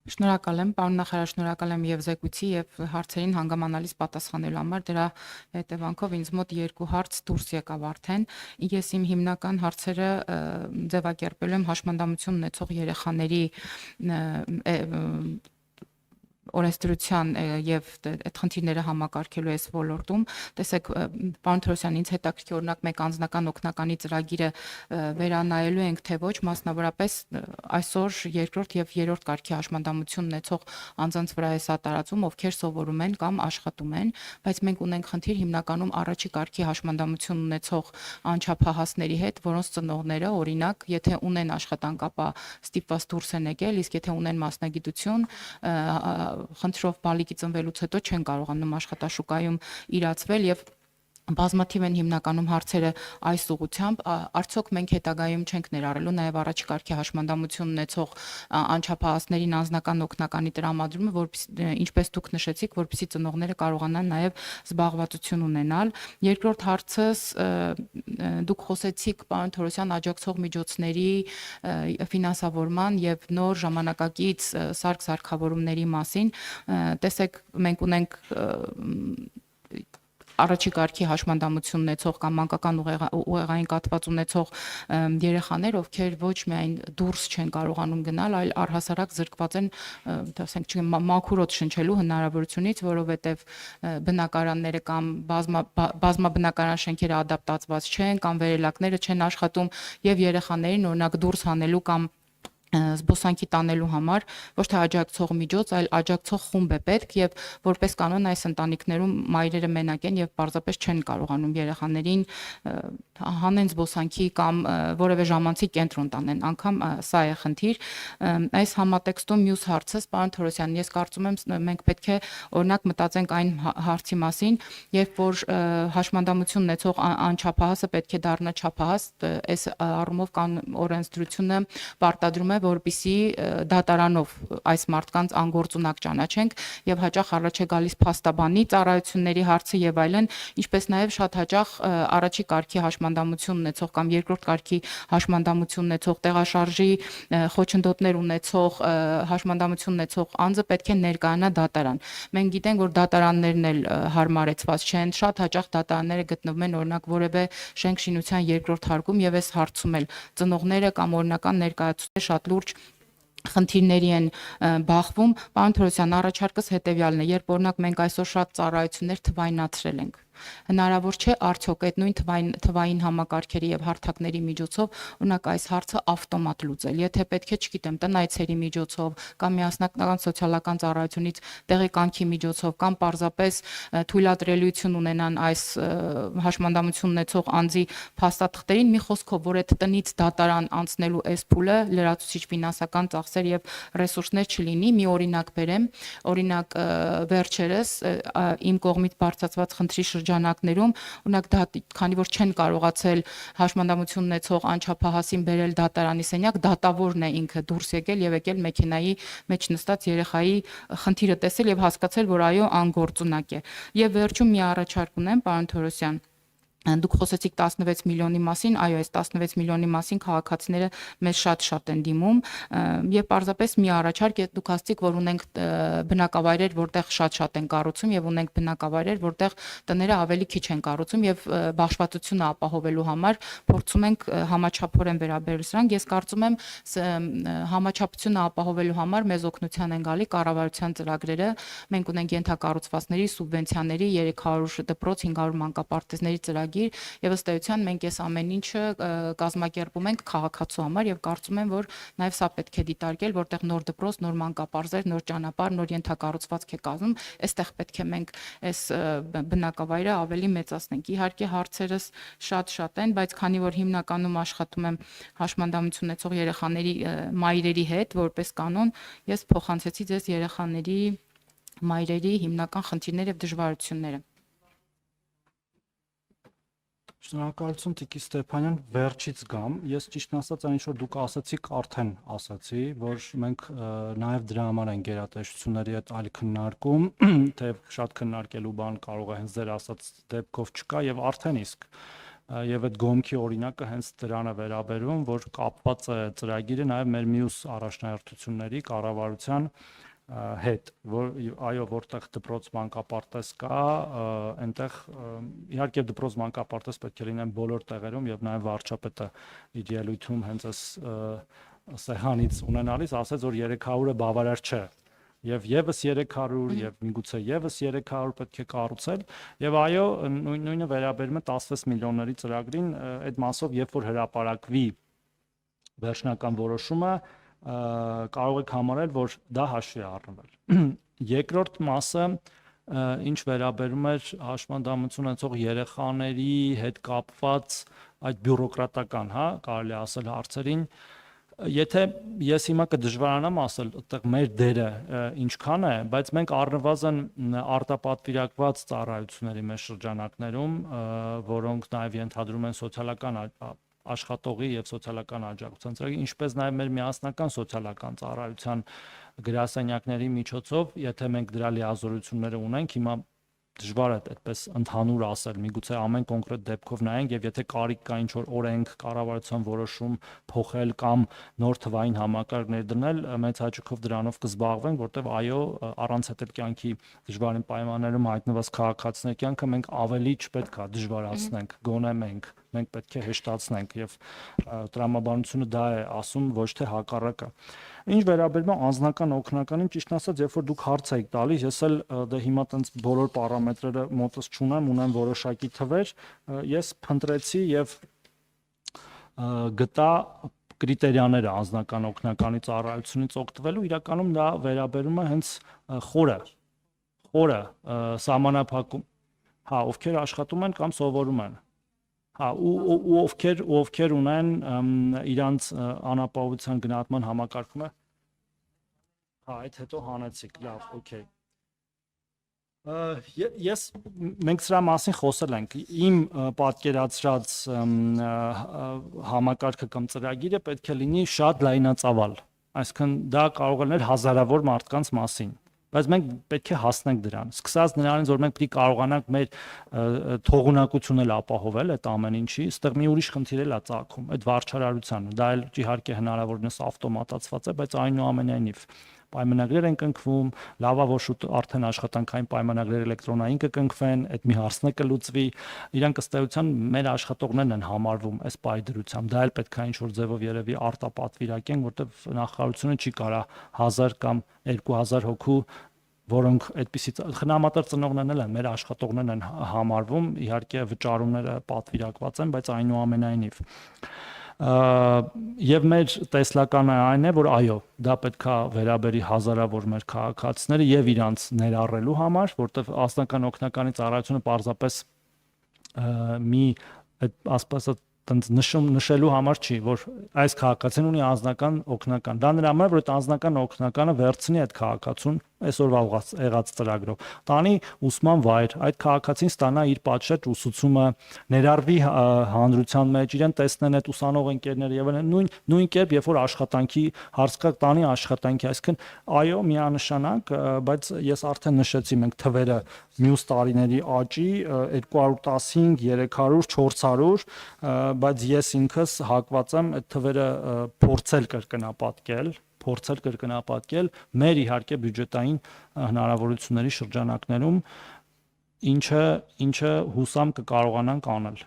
Շնորհակալ եմ, պարոն նախարար, շնորհակալ եմ եւ զեկույցի եւ հարցերին հանգամանալից պատասխանելու համար։ Դրա հետևանքով ինձ մոտ երկու հարց դուրս եկավ արդեն։ Ես իմ հիմնական հարցերը ձևակերպելու եմ հաշմանդամություն ունեցող երեխաների օրենսդրության եւ այդ խնդիրները համակարգելու այս ոլորտում տեսեք պարոն Թորոսյան ինձ հետաքրքիր օրինակ մեկ անձնական օգնականի ծրագիրը վերանայելու ենք թե ոչ մասնավորապես այսօր երկրորդ եւ երրորդ կարգի հաշմանդամություն ունեցող անձանց վրա է սա տարածում ովքեր սովորում են կամ աշխատում են բայց մենք ունենք խնդիր հիմնականում առաջի կարգի հաշմանդամություն ունեցող անչափահասների հետ որոնց ծնողները օրինակ եթե ունեն աշխատանք ապա ստիպված դուրս են եկել իսկ եթե ունեն մասնագիտություն խնդրով բալիկի ծնվելուց հետո չեն կարողանում աշխատաշուկայում իրացվել եւ բազմաթիվ են հիմնականում հարցերը այս ուղղությամբ արդյոք մենք հետագայում չենք ներառելու նաև առաջի կարգի հաշմանդամություն ունեցող անչափահասներին անձնական օգնականի տրամադրումը որպես ինչպես դուք նշեցիք որպեսզի ծնողները կարողանան նաև զբաղվածություն ունենալ երկրորդ հարցս դուք խոսեցիք պարոն Թորոսյան աջակցող միջոցների ֆինանսավորման եւ նոր ժամանակակից սարք-սարքավորումների մասին տեսեք մենք ունենք առաջի կարգի հաշմանդամություն ունեցող կամ մանկական ուղեղային կաթված ունեցող երեխաներ, ովքեր ոչ միայն դուրս չեն կարողանում գնալ, այլ առհասարակ զրկված են, ասենք, մաքուր օդ շնչելու հնարավորությունից, որովհետև բնակարանները կամ բազմաբնակարան շենքերը ադապտացված չեն, կամ վերելակները չեն աշխատում, եւ երեխաներին օրինակ դուրս հանելու կամ զբոսանքի տանելու համար ոչ թե աջակցող միջոց, այլ աջակցող խումբ է պետք եւ որպես կանոն այս ընտանիքներում մայրերը մենակ են եւ պարզապես չեն կարողանում երեխաներին հանեն զբոսանքի կամ որևէ ժամանցի կենտրոն տանեն, անգամ սա է խնդիր։ Այս համատեքստում մյուս հարցս, պարոն Թորոսյան, ես կարծում եմ մենք պետք է օրինակ մտածենք այն հարցի մասին, երբ որ հաշմանդամություն ունեցող անչափահասը պետք է դառնա չափահաս, այս առումով կան օրենսդրությունը պարտադրում է որպիսի դատարանով այս մարդկանց անգործունակ ճանաչենք եւ հաճախ առաջ է գալիս փաստաբանի ծառայությունների հարցը եւ այլն, ինչպես նաեւ շատ հաճախ առաջի կարգի հաշմանդամություն ունեցող կամ երկրորդ կարգի հաշմանդամություն ունեցող տեղաշարժի խոչընդոտներ ունեցող հաշմանդամություն ունեցող անձը պետք է ներկայանա դատարան։ Մենք գիտենք, որ դատարաններն էլ հարմարեցված չեն, շատ հաճախ դատարանները գտնվում են օրինակ որևէ շենք-շինության երկրորդ հարկում եւ այս հարցում էլ ծնողները կամ օրինական ներկայացուցիչները շատ լուրջ խնդիրների են բախվում։ Պարոն Թորոսյան, առաջարկս հետեւյալն է, երբ օրինակ մենք այսօր շատ ծառայություններ թվայնացրել ենք, հնարավոր չէ արդյոք այդ նույն թվային համակարգերի եւ հարթակների միջոցով օրինակ այս հարցը ավտոմատ լուծել, եթե պետք է, չգիտեմ, տնայցերի միջոցով կամ միասնական սոցիալական ծառայությունից տեղեկանքի միջոցով կամ պարզապես թույլատրելիություն ունենան այս հաշմանդամություն ունեցող անձի փաստաթղթերին, մի խոսքով, որ այդ տնից դատարան անցնելու այս փուլը լրացուցիչ ֆինանսական ծախսեր եւ ռեսուրսներ չլինի, մի օրինակ բերեմ, օրինակ վերջերս իմ կողմից բարձրացված խնդրի շրջանակներում, օրինակ դա քանի որ չեն կարողացել հաշմանդամություն ունեցող անչափահասին բերել դատարանի սենյակ, դատավորն է ինքը դուրս եկել եւ եկել մեքենայի մեջ նստած երեխայի խնդիրը տեսել եւ հասկացել, որ այո, անգործունակ է։ Եվ վերջում մի առաջարկ ունեմ, պարոն Թորոսյան, դուք խոսեցիք 16 միլիոնի մասին, այո, այս 16 միլիոնի մասին քաղաքացիները մեզ շատ են դիմում եւ պարզապես մի առաջարկ է դուք ասացիք, որ ունենք բնակավայրեր, որտեղ շատ են կառուցում եւ ունենք բնակավայրեր, որտեղ տները ավելի քիչ են կառուցում եւ բաշխվածությունը ապահովելու համար փորձում ենք համաչափորեն վերաբերել սրանք։ Ես կարծում եմ համաչափությունը ապահովելու համար մեզ օգնության են գալի կառավարության ծրագրերը։ Մենք ունենք ենթակառուցվածքների սուբվենցիաների 300 դպրոց 500 մանկապարտեզների ծրագիր եւ ըստ էության մենք այս ամեն ինչը կազմակերպում ենք քաղաքացու համար եւ կարծում եմ, որ նաեւ սա պետք է դիտարկել, որտեղ նոր դպրոց, նոր մանկապարտեզ, նոր ճանապարհ, նոր ենթակառուցվածք է կազմում, այստեղ պետք է մենք այս բնակավայրը ավելի մեծացնենք։ Իհարկե հարցերս շատ են, բայց քանի որ հիմնականում աշխատում եմ հաշմանդամություն ունեցող երեխաների մայրերի հետ, որպես կանոն, ես փոխանցեցի ձեզ երեխաների մայրերի հիմնական խնդիրները եւ դժվարությունները։ Շնորհակալություն Տիկի Ստեփանյան, վերջից գամ։ Ես ճիշտն ասած այն ինչ որ դուք ասացիք, արդեն ասացի, որ մենք նաև դրա համար են գերատեսչությունների հետ այլ քննարկում, թե շատ քննարկելու բան կարող է հենց ձեր ասած դեպքով չկա եւ արդեն իսկ Եվ այդ գոմքի օրինակը հենց դրան է վերաբերում, որ կապված է ծրագիրը նաև մեր մյուս առաջնահերթությունների կառավարության հետ, որ այո, որտեղ դպրոց մանկապարտեզ կա, այնտեղ իհարկե դպրոց մանկապարտեզ պետք է լինեն բոլոր տեղերում եւ նաև վարչապետը իր ելույթում հենց այս սեղանից ունենալիս ասաց, որ 300-ը բավարար չէ։ Եվ եւս 300 եւ միգուցե եւս 300 պետք է կառուցել եւ այո նույնը վերաբերում է 16 միլիոնների ծրագրին այդ մասով երբ որ հրապարակվի վերջնական որոշումը կարող եք համարել որ դա հաշվի է առնվել երկրորդ մասը ինչ վերաբերում է հաշմանդամություն ունեցող երեխաների հետ կապված այդ բյուրոկրատական կարելի ասել հարցերին Եթե ես հիմա կդժվարանամ ասել, այդտեղ մեր դերը ինչքան է, բայց մենք առնվազն արտապատվիրակված ծառայությունների մեր շրջանակներում, որոնք նաև ենթադրում են սոցիալական աշխատողի եւ սոցիալական աջակցության ծրագիր, ինչպես նաև մեր միասնական սոցիալական ծառայության գրասենյակների միջոցով, եթե մենք դրա լիազորությունները ունենք, հիմա դժվար է այդպես ընդհանուր ասել, միգուցե ամեն կոնկրետ դեպքով նայենք եւ եթե կարիք կա ինչ որ օրենք, կառավարության որոշում փոխել կամ նոր թվային համակարգ ներդնել, մեծ հաճույքով դրանով կզբաղվենք, որտեղ այո, առանց հետել կյանքի դժվարին պայմաններում հայտնված քաղաքացիների կյանքը մենք ավելի չպետք է դժվարացնենք, գոնե մենք պետք է հեշտացնենք եւ տրամաբանությունը դա է ասում, ոչ թե հակառակը։ Ինչ վերաբերում է անձնական օգնականին, ճիշտ ասած, երբ որ դուք հարց եք տալիս, ես էլ դե հիմա տենց բոլոր պարամետրերը մոտս չունեմ, ունեմ որոշակի թվեր, ես փնտրեցի եւ գտա կրիտերիաները անձնական օգնականի ծառայությունից օգտվելու, իրականում դա վերաբերում է հենց խորը սահմանափակում, ովքեր աշխատում են կամ սովորում են ու ովքեր ունեն իրանց անապահովության գնահատման համակարգումը այդ հետո հանեցիք լավ օքեյ մենք սրա մասին խոսել ենք իմ պատկերացրած համակարգը կամ ծրագիրը պետք է լինի շատ լայնածավալ այսինքն դա կարող է լինել հազարավոր մարդկանց մասին բայց մենք պետք է հասնենք դրան սկսած նրանից որ մենք պետք է կարողանանք մեր թողունակությունը ապահովել այդ ամեն ինչի այստեղ մի ուրիշ խնդիր էլ է ծագում այդ վարչարարությանը դա էլ իհարկե հնարավորինս ավտոմատացված է բայց այնուամենայնիվ պայմանագրեր են կնքվում, լավա որ շուտ արդեն աշխատանքային պայմանագրեր էլեկտրոնային կկնքվեն, այդ մի հարցն է կլուծվի, իրանք ըստ էության մեր աշխատողներն են համարվում այս պայդրությամբ, դա էլ պետք է ինչ-որ ձևով երևի արտապատվիրակեն, որտեղ նախարարությունը չի կարա 1000 կամ 2000 հոգու որոնք այդպիսի խնամատար ծնողներն էլ են, մեր աշխատողներն են համարվում, իհարկե վճարումները պատվիրակված են, բայց այնուամենայնիվ եւ մեր տեսլականը այն է որ այո դա պետքա վերաբերի հազարավոր մեր քաղաքացիները եւ իրանց ներառելու համար որտեղ անձնական օգնականի ծառայությունը պարզապես մի ասպասը նշելու համար չի որ այս քաղաքացին ունի անձնական օգնական դա նրա համար որ այդ անձնական օգնականը վերցնի այդ քաղաքացուն այսօրվա եղած ծրագրով տանի ուսման վայր այդ քաղաքացին ստանա իր պատշաճ ուսուցումը ներառվի հանրության մեջ իրեն տեսնեն այդ ուսանող ընկերները եւ նույն կերպ երբ որ աշխատանքի հարց կա տանի աշխատանքի այսինքն այո միանշանակ բայց ես արդեն նշեցի մենք թվերը մյուս տարիների աճի 215 300 400 բայց ես ինքս հակված եմ այդ թվերը փորձել կրկնապատկել մեր իհարկե բյուջետային հնարավորությունների շրջանակներում ինչը հուսամ կկարողանանք անել